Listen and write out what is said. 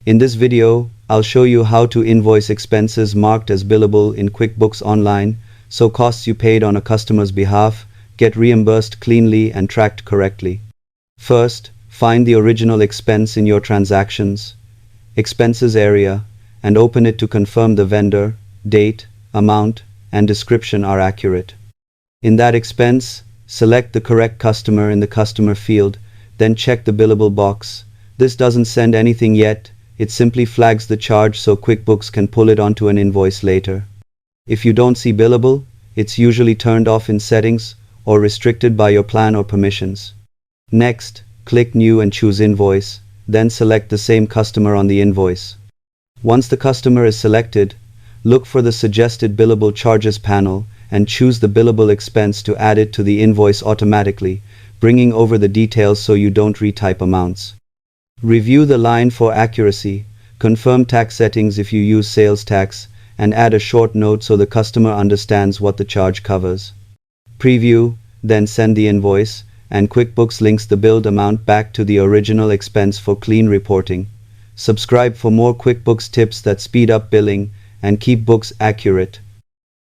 In this video, I'll show you how to invoice expenses marked as billable in QuickBooks Online, so costs you paid on a customer's behalf get reimbursed cleanly and tracked correctly. First, find the original expense in your transactions, expenses area, and open it to confirm the vendor, date, amount, and description are accurate. In that expense, select the correct customer in the customer field, then check the billable box. This doesn't send anything yet, it simply flags the charge so QuickBooks can pull it onto an invoice later. If you don't see billable, it's usually turned off in settings or restricted by your plan or permissions. Next, click New and choose Invoice, then select the same customer on the invoice. Once the customer is selected, look for the suggested billable charges panel and choose the billable expense to add it to the invoice automatically, bringing over the details so you don't retype amounts. Review the line for accuracy, confirm tax settings if you use sales tax, and add a short note so the customer understands what the charge covers. Preview, then send the invoice, and QuickBooks links the billed amount back to the original expense for clean reporting. Subscribe for more QuickBooks tips that speed up billing and keep books accurate.